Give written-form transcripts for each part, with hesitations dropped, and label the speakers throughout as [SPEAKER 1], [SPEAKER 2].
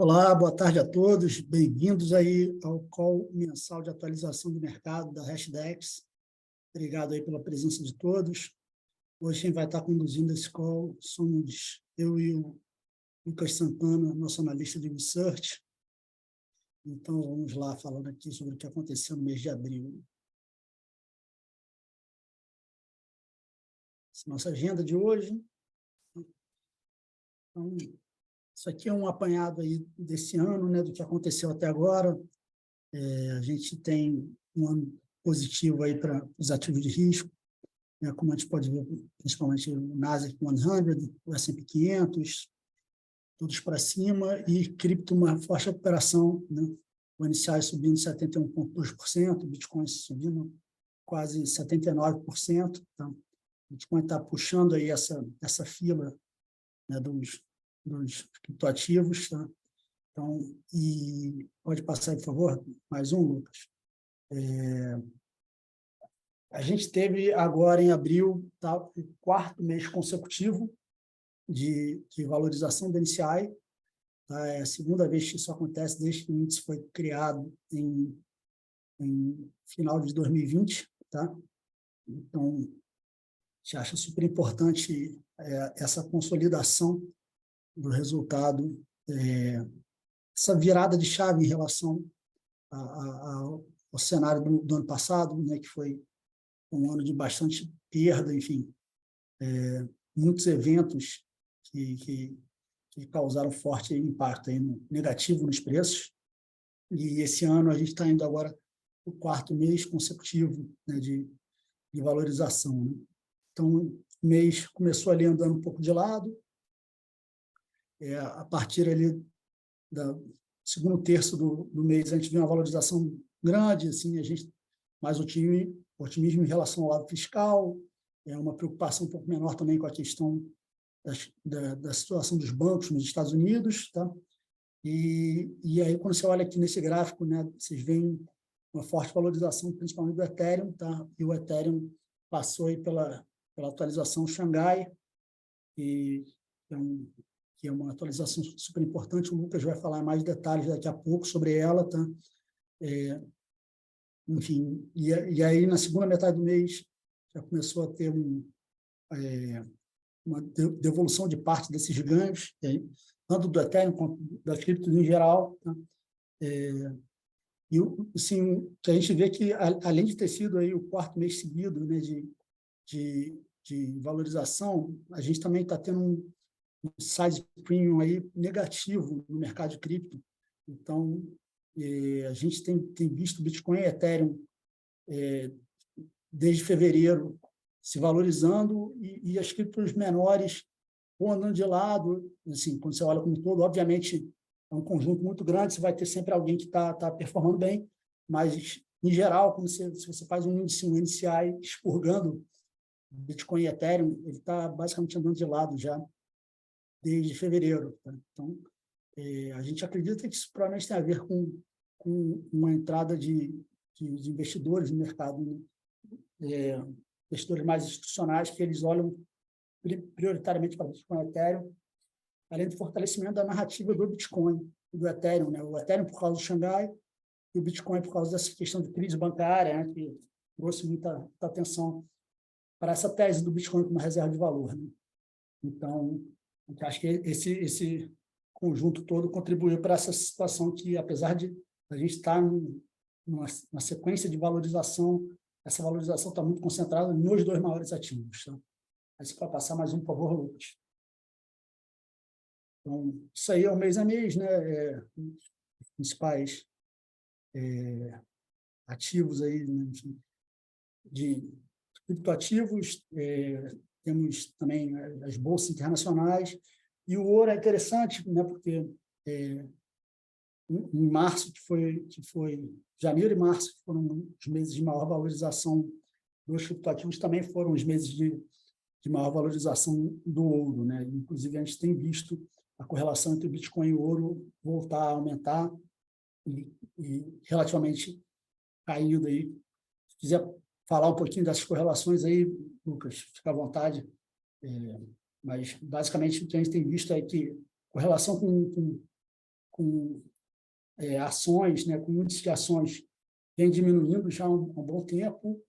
[SPEAKER 1] Olá, boa tarde a todos. Bem-vindos aí ao call mensal de atualização do mercado da Hashdex. Obrigado aí pela presença de todos. Hoje quem vai estar conduzindo esse call somos eu e o Lucas Santana, nosso analista de research. Então, vamos lá falando aqui sobre o que aconteceu no mês de abril. Essa é a nossa agenda de hoje. Então, isso aqui é um apanhado aí desse ano, né, do que aconteceu até agora. A gente tem um ano positivo aí para os ativos de risco, né, como a gente pode ver, principalmente o Nasdaq 100, o S&P 500, todos para cima, e cripto uma forte recuperação, né? O NCI subindo 71,2%, o Bitcoin subindo quase 79%. Então, o Bitcoin está puxando aí essa fila, né, dos criptoativos, tá? Então, e pode passar, por favor, mais um, Lucas. A gente teve agora em abril, tá, o quarto mês consecutivo de valorização do NCI. Tá? É a segunda vez que isso acontece desde que o índice foi criado em final de 2020. Tá? Então, a gente acha super importante essa consolidação do resultado, essa virada de chave em relação ao cenário do ano passado, né, que foi um ano de bastante perda, enfim, muitos eventos que causaram forte impacto aí negativo nos preços. E esse ano a gente está indo agora o quarto mês consecutivo, né, de valorização. Né? Então, o mês começou ali andando um pouco de lado, a partir ali do segundo terço do mês a gente viu uma valorização grande, assim, a gente mais otimismo em relação ao lado fiscal, uma preocupação um pouco menor também com a questão da situação dos bancos nos Estados Unidos, tá? E aí, quando você olha aqui nesse gráfico, né, vocês veem uma forte valorização, principalmente do Ethereum, tá? E o Ethereum passou aí pela atualização Xangai, que é uma atualização super importante. O Lucas vai falar mais detalhes daqui a pouco sobre ela, tá? Enfim, e aí na segunda metade do mês já começou a ter uma devolução de parte desses ganhos, tanto do Ethereum quanto das criptos em geral. Tá? E assim, que a gente vê que, além de ter sido aí o quarto mês seguido, né, de valorização, a gente também está tendo um size premium aí negativo no mercado de cripto. Então, a gente tem visto Bitcoin e Ethereum desde fevereiro se valorizando e as criptos menores vão andando de lado. Assim, quando você olha como um todo, obviamente é um conjunto muito grande, você vai ter sempre alguém que está performando bem, mas, em geral, se você faz um NCI expurgando Bitcoin e Ethereum, ele está basicamente andando de lado já desde fevereiro. Tá? Então, a gente acredita que isso provavelmente tem a ver com uma entrada de investidores no mercado, né? Investidores mais institucionais, que eles olham prioritariamente para o Bitcoin e Ethereum, além do fortalecimento da narrativa do Bitcoin e do Ethereum. Né? O Ethereum por causa do Xangai e o Bitcoin por causa dessa questão de crise bancária, né? Que trouxe muita atenção para essa tese do Bitcoin como reserva de valor. Né? Então, acho que esse conjunto todo contribuiu para essa situação que, apesar de a gente estar numa sequência de valorização, essa valorização está muito concentrada nos dois maiores ativos. Tá? Aí você vai passar mais um, por favor, Lucas. Então, isso aí é o mês a mês, né? Os principais ativos aí, né? De criptoativos, temos também as bolsas internacionais, e o ouro é interessante, né? Porque em março, que foi janeiro e março, que foram os meses de maior valorização dos criptoativos, também foram os meses de maior valorização do ouro, né? Inclusive, a gente tem visto a correlação entre o Bitcoin e o ouro voltar a aumentar e relativamente caído aí. Se quiser falar um pouquinho dessas correlações aí, Lucas, fica à vontade. Mas, basicamente, o que a gente tem visto é que correlação com com ações, né, com índice de ações vem diminuindo já há um bom tempo,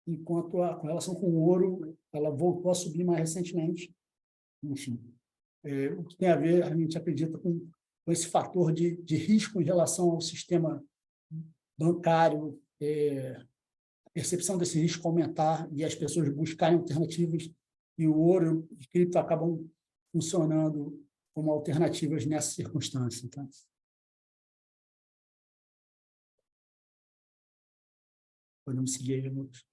[SPEAKER 1] enquanto a relação com o ouro ela voltou a subir mais recentemente. Enfim, o que tem a ver, a gente acredita, com esse fator de risco em relação ao sistema bancário, a percepção desse risco aumentar e as pessoas buscarem alternativas, e o ouro e cripto acabam funcionando como alternativas nessa circunstância. Tá? Podemos seguir aí, Lucas.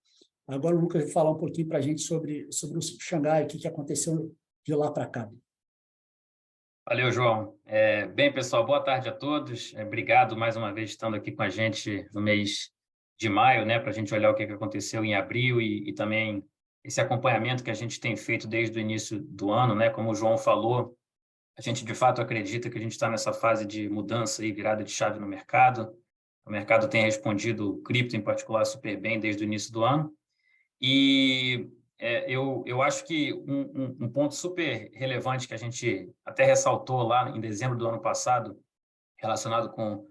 [SPEAKER 1] Agora o Lucas vai falar um pouquinho para a gente sobre o Xangai, o que aconteceu de lá para cá.
[SPEAKER 2] Valeu, João. Bem, pessoal, boa tarde a todos. Obrigado mais uma vez estando aqui com a gente no mês de maio, né, para a gente olhar o que aconteceu em abril e também esse acompanhamento que a gente tem feito desde o início do ano, né? Como o João falou, a gente de fato acredita que a gente está nessa fase de mudança e virada de chave no mercado. O mercado tem respondido, o cripto em particular, super bem desde o início do ano. E eu acho que um ponto super relevante que a gente até ressaltou lá em dezembro do ano passado, relacionado com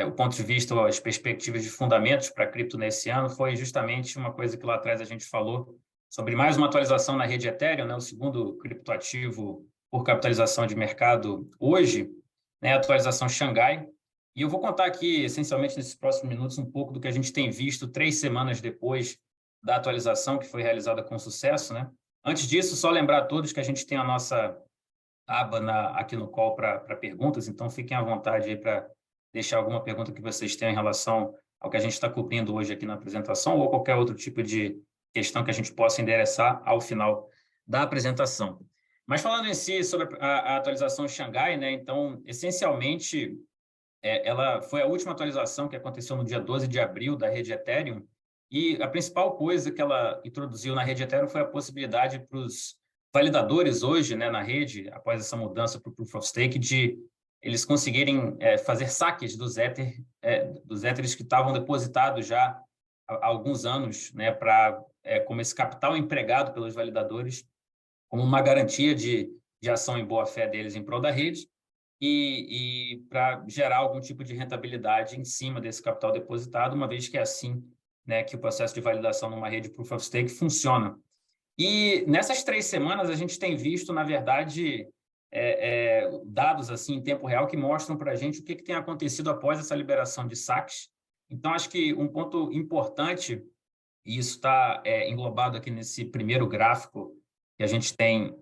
[SPEAKER 2] o ponto de vista, as perspectivas de fundamentos para a cripto nesse ano, foi justamente uma coisa que lá atrás a gente falou sobre mais uma atualização na rede Ethereum, né, o segundo criptoativo por capitalização de mercado hoje, né, a atualização Xangai. E eu vou contar aqui, essencialmente, nesses próximos minutos, um pouco do que a gente tem visto 3 semanas depois da atualização, que foi realizada com sucesso, né? Antes disso, só lembrar a todos que a gente tem a nossa aba aqui no call para perguntas, então fiquem à vontade aí para deixar alguma pergunta que vocês tenham em relação ao que a gente está cobrindo hoje aqui na apresentação ou qualquer outro tipo de questão que a gente possa endereçar ao final da apresentação. Mas falando em si sobre a atualização Xangai, né? Então, essencialmente, ela foi a última atualização que aconteceu no dia 12 de abril da rede Ethereum, e a principal coisa que ela introduziu na rede Ethereum foi a possibilidade para os validadores hoje, né, na rede, após essa mudança para o Proof of Stake, de eles conseguirem fazer saques dos Ethers que estavam depositados já há alguns anos, né, como esse capital empregado pelos validadores, como uma garantia de ação em boa-fé deles em prol da rede, e para gerar algum tipo de rentabilidade em cima desse capital depositado, uma vez que é assim, né, que o processo de validação numa rede Proof of Stake funciona. E nessas 3 semanas a gente tem visto, na verdade, dados assim em tempo real que mostram para a gente o que tem acontecido após essa liberação de saques. Então, acho que um ponto importante, e isso está englobado aqui nesse primeiro gráfico que a gente tem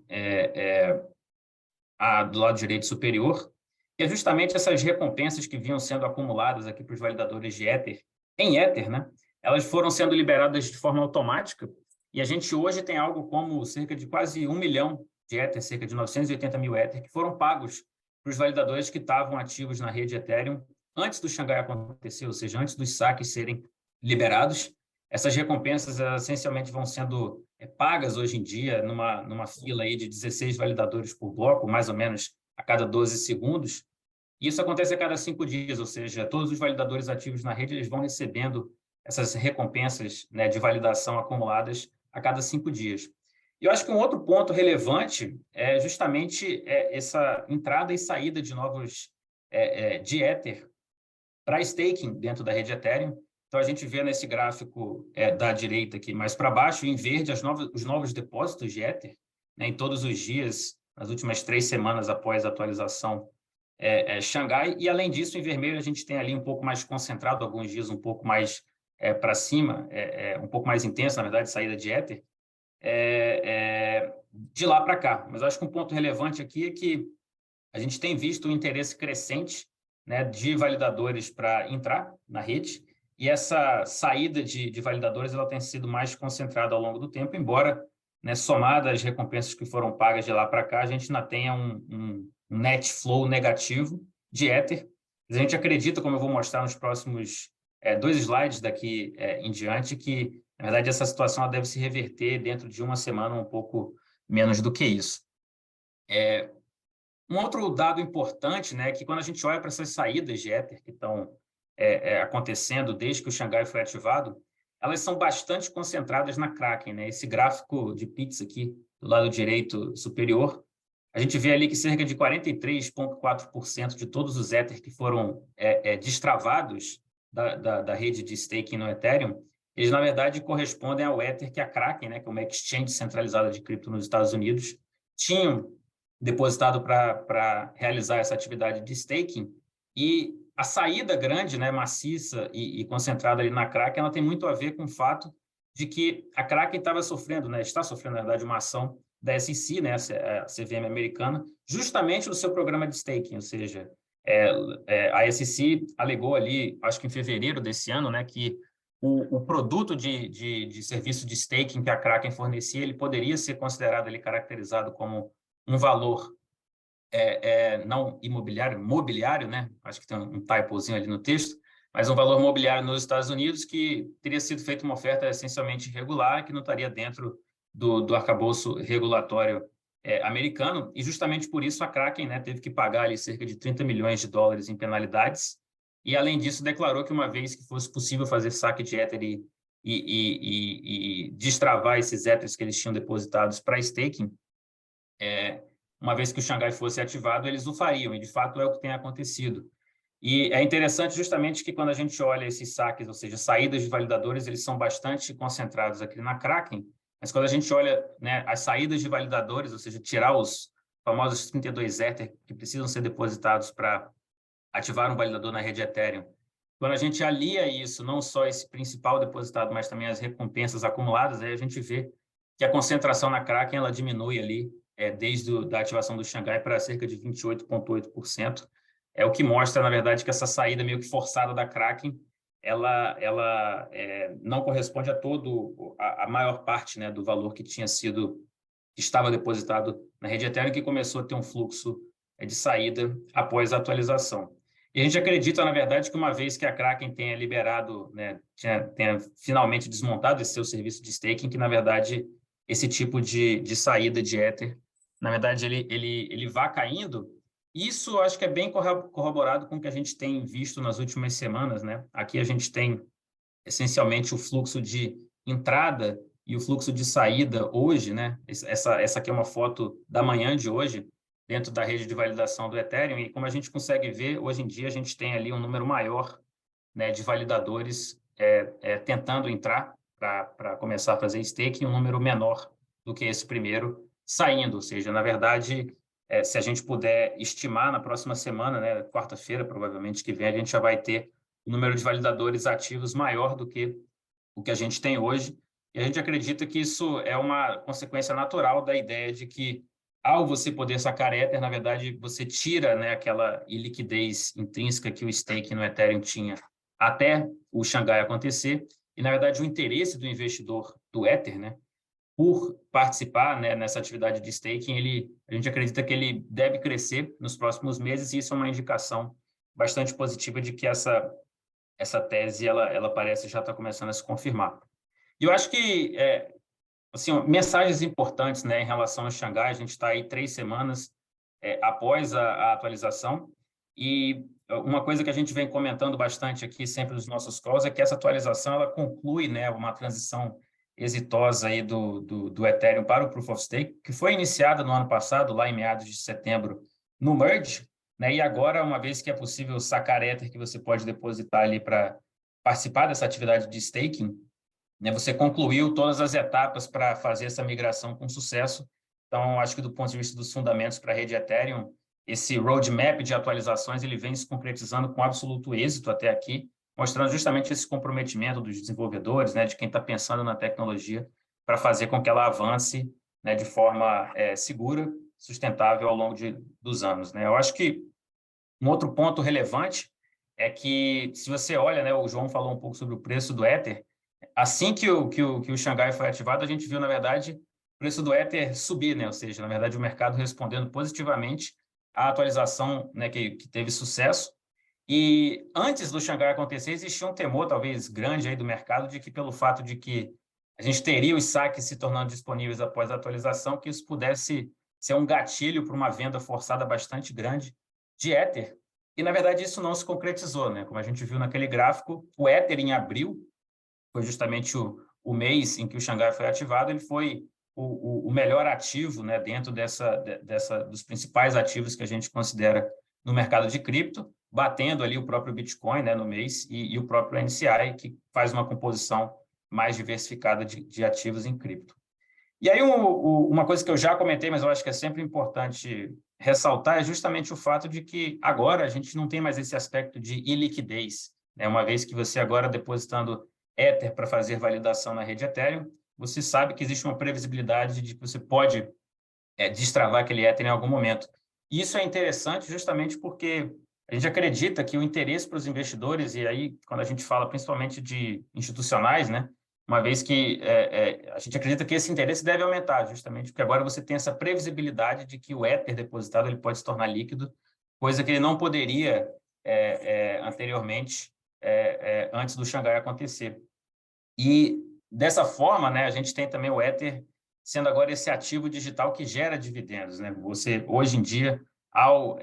[SPEAKER 2] do lado direito superior, que é justamente essas recompensas que vinham sendo acumuladas aqui para os validadores de Ether, em Ether, né? Elas foram sendo liberadas de forma automática, e a gente hoje tem algo como cerca de quase 1 milhão de Ether, cerca de 980 mil Ether, que foram pagos para os validadores que estavam ativos na rede Ethereum antes do Xangai acontecer, ou seja, antes dos saques serem liberados. Essas recompensas essencialmente vão sendo pagas hoje em dia numa fila aí de 16 validadores por bloco, mais ou menos a cada 12 segundos. E isso acontece a cada 5 dias, ou seja, todos os validadores ativos na rede eles vão recebendo essas recompensas, né, de validação acumuladas a cada 5 dias. E eu acho que um outro ponto relevante é justamente essa entrada e saída de novos de Ether para staking dentro da rede Ethereum. Então, a gente vê nesse gráfico da direita aqui, mais para baixo, em verde, os novos depósitos de Ether, né, em todos os dias, nas últimas 3 semanas após a atualização Xangai. E, além disso, em vermelho, a gente tem ali um pouco mais concentrado, alguns dias um pouco mais para cima, um pouco mais intenso, na verdade, saída de Ether, de lá para cá. Mas acho que um ponto relevante aqui é que a gente tem visto um interesse crescente, né, de validadores para entrar na rede, e essa saída de validadores ela tem sido mais concentrada ao longo do tempo, embora, né, somada às recompensas que foram pagas de lá para cá, a gente ainda tenha um net flow negativo de Ether. A gente acredita, como eu vou mostrar nos próximos 2 slides daqui em diante, que, na verdade, essa situação ela deve se reverter dentro de 1 semana, um pouco menos do que isso. Um outro dado importante, né, é que quando a gente olha para essas saídas de Ether que estão acontecendo desde que o Xangai foi ativado, elas são bastante concentradas na Kraken, né? Esse gráfico de pizza aqui do lado direito superior a gente vê ali que cerca de 43,4% de todos os Ether que foram destravados da rede de staking no Ethereum, eles, na verdade, correspondem ao Ether que a Kraken, né, que é uma exchange centralizada de cripto nos Estados Unidos, tinham depositado para realizar essa atividade de staking. E a saída grande, né, maciça e concentrada ali na Kraken, ela tem muito a ver com o fato de que a Kraken estava sofrendo, né, está sofrendo, na verdade, uma ação da SEC, né, a CVM americana, justamente no seu programa de staking, ou seja, a SEC alegou ali, acho que em fevereiro desse ano, né, que o produto de serviço de staking que a Kraken fornecia, ele poderia ser considerado, ali, caracterizado como um valor não imobiliário, mobiliário, né? Acho que tem um typozinho ali no texto, mas um valor mobiliário nos Estados Unidos que teria sido feita uma oferta essencialmente irregular, que não estaria dentro do arcabouço regulatório americano, e justamente por isso a Kraken, né, teve que pagar ali cerca de 30 milhões de dólares em penalidades, e além disso declarou que uma vez que fosse possível fazer saque de Ether e destravar esses Ethers que eles tinham depositados para staking, uma vez que o Xangai fosse ativado, eles o fariam, e de fato é o que tem acontecido. E é interessante justamente que quando a gente olha esses saques, ou seja, saídas de validadores, eles são bastante concentrados aqui na Kraken, mas quando a gente olha, né, as saídas de validadores, ou seja, tirar os famosos 32 Ether que precisam ser depositados para ativar um validador na rede Ethereum, quando a gente alia isso, não só esse principal depositado, mas também as recompensas acumuladas, aí a gente vê que a concentração na Kraken ela diminui ali desde a ativação do Xangai para cerca de 28,8%. É o que mostra, na verdade, que essa saída meio que forçada da Kraken, ela não corresponde a a maior parte, né, do valor que estava depositado na rede Ethereum, que começou a ter um fluxo de saída após a atualização. E a gente acredita, na verdade, que uma vez que a Kraken tenha liberado, né, tenha finalmente desmontado esse seu serviço de staking, que, na verdade, esse tipo de saída de Ether, na verdade, ele vá caindo. Isso eu acho que é bem corroborado com o que a gente tem visto nas últimas semanas, né? Aqui a gente tem, essencialmente, o fluxo de entrada e o fluxo de saída hoje, né? Essa aqui é uma foto da manhã de hoje, dentro da rede de validação do Ethereum, e como a gente consegue ver, hoje em dia a gente tem ali um número maior, né, de validadores tentando entrar para começar a fazer staking, um número menor do que esse primeiro saindo, ou seja, na verdade, se a gente puder estimar na próxima semana, né, quarta-feira, provavelmente que vem, a gente já vai ter um número de validadores ativos maior do que o que a gente tem hoje, e a gente acredita que isso é uma consequência natural da ideia de que, ao você poder sacar Ether, na verdade, você tira, né, aquela iliquidez intrínseca que o staking no Ethereum tinha até o Xangai acontecer, e, na verdade, o interesse do investidor do Ether, né, por participar, né, nessa atividade de staking, a gente acredita que ele deve crescer nos próximos meses, e isso é uma indicação bastante positiva de que essa tese ela parece já estar começando a se confirmar. E eu acho que assim, mensagens importantes, né, em relação ao Xangai, a gente está aí 3 semanas após a atualização, e uma coisa que a gente vem comentando bastante aqui sempre nos nossos calls é que essa atualização ela conclui, né, uma transição exitosa aí do Ethereum para o Proof of Stake, que foi iniciada no ano passado, lá em meados de setembro, no Merge, né, e agora, uma vez que é possível sacar Ether, que você pode depositar ali para participar dessa atividade de staking, né, você concluiu todas as etapas para fazer essa migração com sucesso. Então, acho que do ponto de vista dos fundamentos para a rede Ethereum, esse roadmap de atualizações ele vem se concretizando com absoluto êxito até aqui, mostrando justamente esse comprometimento dos desenvolvedores, né, de quem está pensando na tecnologia, para fazer com que ela avance, né, de forma segura, sustentável ao longo dos anos, né? Eu acho que um outro ponto relevante é que, se você olha, né, o João falou um pouco sobre o preço do Ether, assim que o Xangai foi ativado, a gente viu, na verdade, o preço do Ether subir, né? Ou seja, na verdade, o mercado respondendo positivamente à atualização, né, que teve sucesso. E antes do Xangai acontecer, existia um temor, talvez grande, aí do mercado, de que, pelo fato de que a gente teria os saques se tornando disponíveis após a atualização, que isso pudesse ser um gatilho para uma venda forçada bastante grande de Ether. E, na verdade, isso não se concretizou, né? Como a gente viu naquele gráfico, o Ether, em abril, foi justamente o mês em que o Xangai foi ativado, ele foi o melhor ativo, né, dentro dos principais ativos que a gente considera no mercado de cripto, batendo ali o próprio Bitcoin, né, no mês, e o próprio NCI, que faz uma composição mais diversificada de ativos em cripto. E aí, uma coisa que eu já comentei, mas eu acho que é sempre importante ressaltar, é justamente o fato de que agora a gente não tem mais esse aspecto de iliquidez, né? Uma vez que você agora, depositando Ether para fazer validação na rede Ethereum, você sabe que existe uma previsibilidade de que você pode destravar aquele Ether em algum momento. E isso é interessante justamente porque a gente acredita que o interesse para os investidores, e aí quando a gente fala principalmente de institucionais, né, uma vez que a gente acredita que esse interesse deve aumentar, justamente porque agora você tem essa previsibilidade de que o Ether depositado ele pode se tornar líquido, coisa que ele não poderia anteriormente, antes do Xangai acontecer. E dessa forma, né, a gente tem também o Ether sendo agora esse ativo digital que gera dividendos, né? Você, hoje em dia, ao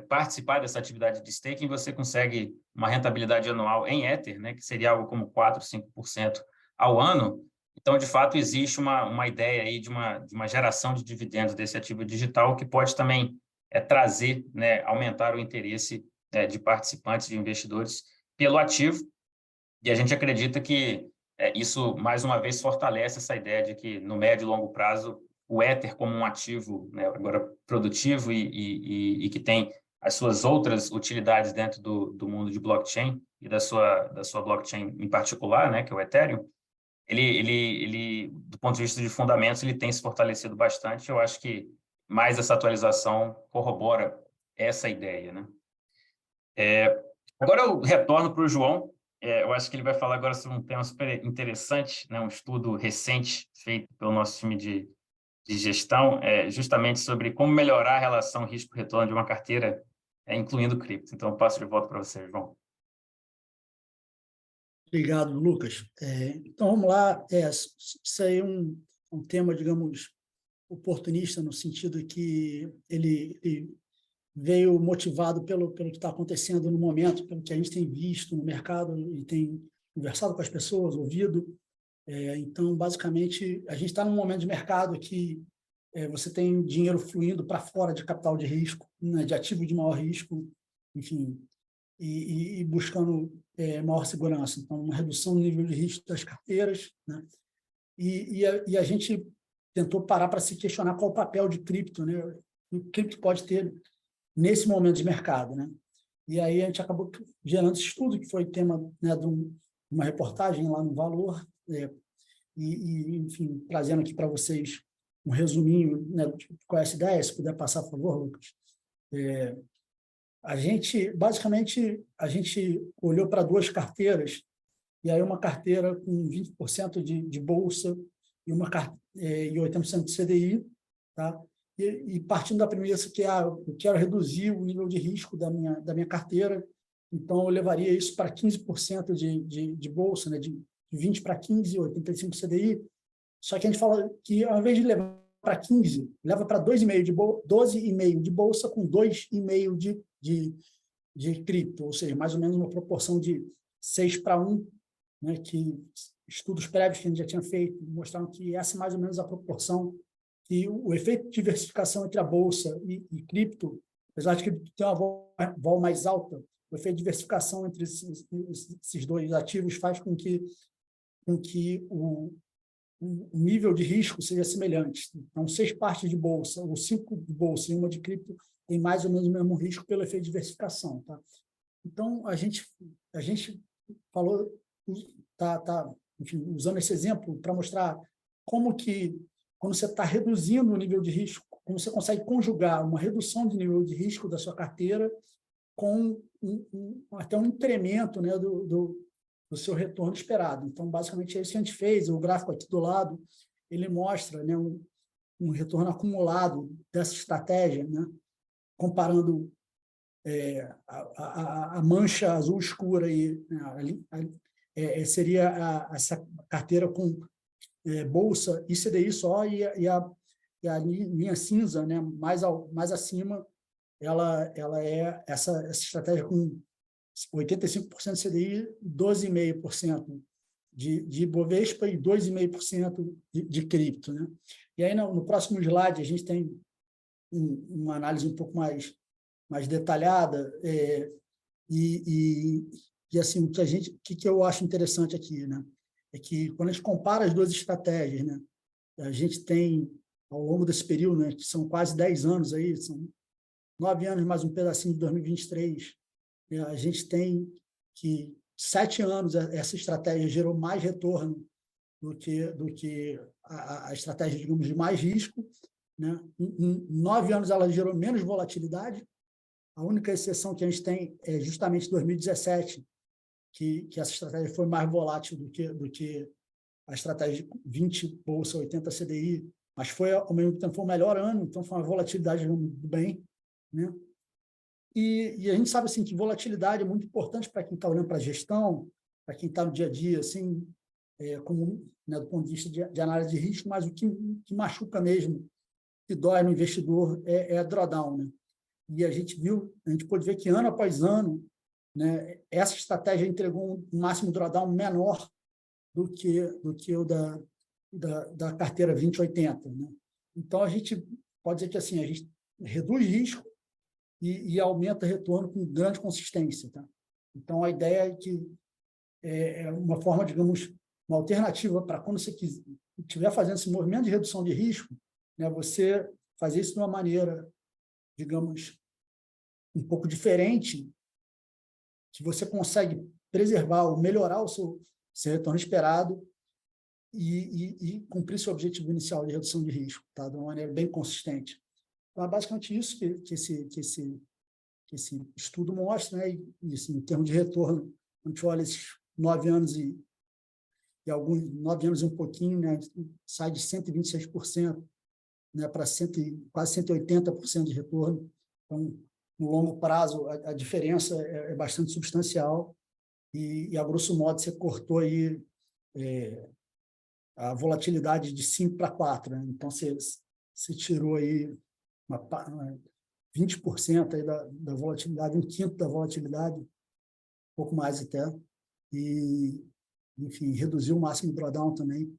[SPEAKER 2] participar dessa atividade de staking, você consegue uma rentabilidade anual em Ether, né, que seria algo como 4%, 5% ao ano. Então, de fato, existe uma ideia aí de uma geração de dividendos desse ativo digital que pode também trazer, né, aumentar o interesse de participantes, de investidores pelo ativo. E a gente acredita que isso, mais uma vez, fortalece essa ideia de que, no médio e longo prazo, o Ether como um ativo, né, agora produtivo e que tem as suas outras utilidades dentro do mundo de blockchain e da sua blockchain em particular, né, que é o Ethereum, ele, do ponto de vista de fundamentos, ele tem se fortalecido bastante. Eu acho que mais essa atualização corrobora essa ideia, né? Agora eu retorno para o João. Eu acho que ele vai falar agora sobre um tema super interessante, né? Um estudo recente feito pelo nosso time de gestão, justamente sobre como melhorar a relação risco-retorno de uma carteira, incluindo cripto. Então, eu passo de volta para você, João.
[SPEAKER 1] Obrigado, Lucas. Então, vamos lá. Isso aí é um tema, digamos, oportunista, no sentido que ele veio motivado pelo que está acontecendo no momento, pelo que a gente tem visto no mercado e tem conversado com as pessoas, ouvido. Então, basicamente, a gente está num momento de mercado que você tem dinheiro fluindo para fora de capital de risco, né, de ativo de maior risco, enfim, e buscando maior segurança. Então, uma redução do nível de risco das carteiras, né? E a gente tentou parar para se questionar qual o papel de cripto, né? O cripto pode ter nesse momento de mercado, né? E aí a gente acabou gerando esse estudo, que foi tema, né, de uma reportagem lá no Valor, enfim, trazendo aqui para vocês um resuminho, né, de qual é essa ideia, se puder passar, por favor, Lucas. Basicamente, a gente olhou para duas carteiras, e aí uma carteira com 20% de bolsa e 80% de CDI, tá? E partindo da premissa que eu quero reduzir o nível de risco da minha carteira, então eu levaria isso para 15% de bolsa, né? De 20 para 15, 85 CDI. Só que a gente fala que, ao invés de levar para 15, leva para 12,5 de bolsa com 2,5 de cripto, ou seja, mais ou menos uma proporção de 6 para 1, né? Que estudos prévios que a gente já tinha feito mostraram que essa é mais ou menos a proporção, que o efeito de diversificação entre a bolsa e cripto, apesar de cripto ter uma vol mais alta, o efeito de diversificação entre esses dois ativos faz com que o nível de risco seja semelhante. Então, 6 partes de bolsa, ou 5 de bolsa e uma de cripto, tem mais ou menos o mesmo risco pelo efeito de diversificação. Tá? Então, a gente falou, enfim, usando esse exemplo para mostrar como que, quando você está reduzindo o nível de risco, como você consegue conjugar uma redução de nível de risco da sua carteira com até um incremento, né, do seu retorno esperado. Então, basicamente, é isso que a gente fez. O gráfico aqui do lado, ele mostra, né, um retorno acumulado dessa estratégia, né, comparando a mancha azul escura aí, né, seria essa carteira com bolsa e CDI só, e a linha cinza, né, mais acima, ela é essa estratégia com 85% de CDI, 12,5% de Ibovespa e 2,5% de cripto, né? E aí, no próximo slide, a gente tem uma análise um pouco mais detalhada, e assim, o que eu acho interessante aqui, né? É que quando a gente compara as duas estratégias, né? A gente tem, ao longo desse período, né, que são quase 10 anos, aí, são 9 anos mais um pedacinho de 2023, né, a gente tem que 7 anos essa estratégia gerou mais retorno do que a estratégia, digamos, de mais risco, né? Em 9 anos ela gerou menos volatilidade. A única exceção que a gente tem é justamente 2017, que essa estratégia foi mais volátil do que a estratégia de 20 Bolsa, 80 CDI, mas foi, ao mesmo tempo, foi o melhor ano, então foi uma volatilidade do bem, né? E a gente sabe assim, que volatilidade é muito importante para quem está olhando para a gestão, para quem está no dia a dia, assim, como, né, do ponto de vista de análise de risco, mas o que machuca mesmo, que dói no investidor, é a drawdown, né? E a gente pôde ver que ano após ano, né, essa estratégia entregou um máximo drawdown menor do que o da carteira 2080, né? Então, a gente pode dizer que assim, a gente reduz risco e aumenta retorno com grande consistência. Tá? Então, a ideia é que é uma forma, digamos, uma alternativa para quando você estiver fazendo esse movimento de redução de risco, né, você fazer isso de uma maneira, digamos, um pouco diferente, que você consegue preservar ou melhorar o seu retorno esperado e cumprir seu objetivo inicial de redução de risco, tá? De uma maneira bem consistente. Então, é basicamente isso que esse estudo mostra, né? E assim, em termos de retorno, quando a gente olha esses 9 anos e alguns 9 anos e um pouquinho, né? Sai de 126%, né? Para quase 180% de retorno. Então, no longo prazo, a diferença é bastante substancial e, a grosso modo, você cortou aí a volatilidade de 5 para 4. Né? Então, você tirou aí 20% aí da volatilidade, um quinto da volatilidade, um pouco mais até, e, enfim, reduziu o máximo drawdown também,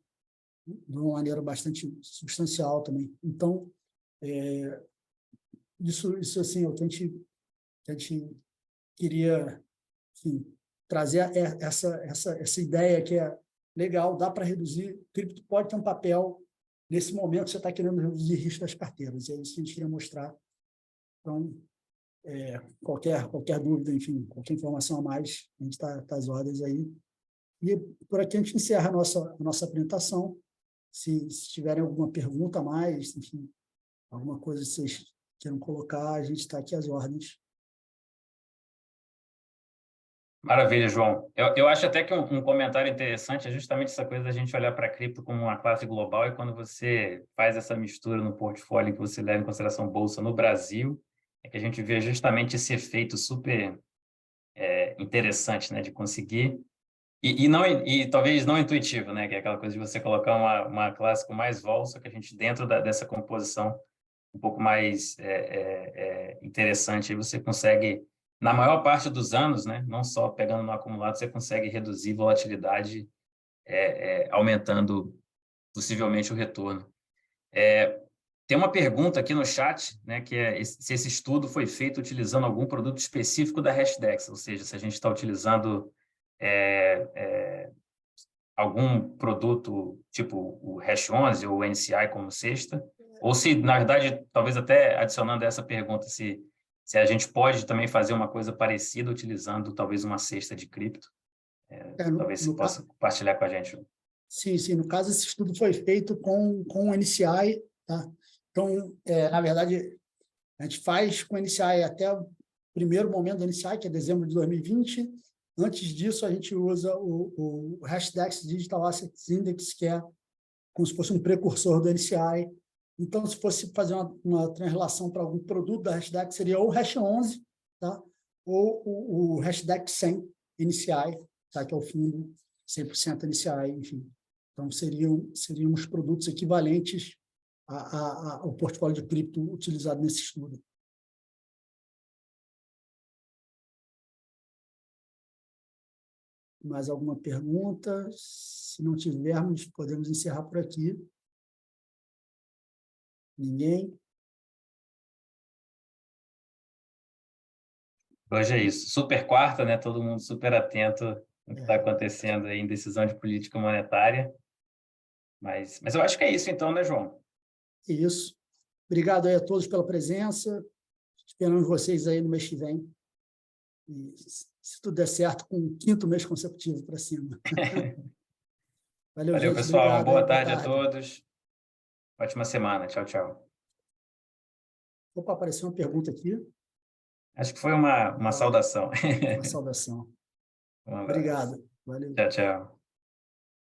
[SPEAKER 1] de uma maneira bastante substancial também. Então, isso assim, é o que a gente queria, enfim, trazer essa ideia que é legal, dá para reduzir, o cripto pode ter um papel nesse momento que você está querendo reduzir risco das carteiras, é isso que a gente queria mostrar. Então, qualquer dúvida, enfim, qualquer informação a mais, a gente está às ordens aí. E por aqui a gente encerra a nossa apresentação. Se tiverem alguma pergunta a mais, enfim, alguma coisa que vocês queiram colocar, a gente está aqui às ordens.
[SPEAKER 2] Maravilha, João. Eu acho até que um comentário interessante é justamente essa coisa da gente olhar para a cripto como uma classe global e quando você faz essa mistura no portfólio que você leva em consideração bolsa no Brasil, é que a gente vê justamente esse efeito super interessante, né, de conseguir e talvez não intuitivo, né, que é aquela coisa de você colocar uma classe com mais vol, só que a gente dentro dessa composição um pouco mais interessante, aí você consegue na maior parte dos anos, né, não só pegando no acumulado, você consegue reduzir volatilidade, aumentando possivelmente o retorno. Tem uma pergunta aqui no chat, né, que é se esse estudo foi feito utilizando algum produto específico da Hashdex, ou seja, se a gente está utilizando algum produto tipo o Hash 11 ou o NCI como cesta, ou se, na verdade, talvez até adicionando essa pergunta, se a gente pode também fazer uma coisa parecida utilizando talvez uma cesta de cripto. Talvez você possa compartilhar com a gente.
[SPEAKER 1] Sim, sim. No caso, esse estudo foi feito com o NCI, tá? Então, na verdade, a gente faz com o NCI até o primeiro momento do NCI, que é dezembro de 2020. Antes disso, a gente usa o Hashdex Digital Assets Index, que é como se fosse um precursor do NCI. Então, se fosse fazer uma translação para algum produto da Hashdex, seria ou o Hash 11, tá? Ou o Hashdex 100 NCI, tá? Que é o fundo 100% NCI, enfim. Então, seriam os produtos equivalentes ao portfólio de cripto utilizado nesse estudo. Mais alguma pergunta? Se não tivermos, podemos encerrar por aqui. Ninguém?
[SPEAKER 2] Hoje é isso. Super quarta, né? Todo mundo super atento ao que está
[SPEAKER 1] É,
[SPEAKER 2] acontecendo aí em decisão de política monetária. Mas eu acho que é isso então, né, João?
[SPEAKER 1] isso. Obrigado aí a todos pela presença. Esperamos vocês aí no mês que vem. E, se tudo der certo, com o 5º mês consecutivo para cima. Valeu,
[SPEAKER 2] Valeu,
[SPEAKER 1] gente.
[SPEAKER 2] pessoal. Uma
[SPEAKER 1] Obrigado aí.
[SPEAKER 2] boa
[SPEAKER 1] Boa
[SPEAKER 2] tarde a
[SPEAKER 1] tarde.
[SPEAKER 2] todos. Ótima semana. Tchau, tchau.
[SPEAKER 1] Opa, apareceu uma pergunta aqui.
[SPEAKER 2] Acho que foi uma saudação.
[SPEAKER 1] Uma saudação.
[SPEAKER 2] Um abraço.
[SPEAKER 1] Obrigado. Valeu.
[SPEAKER 2] Tchau, tchau.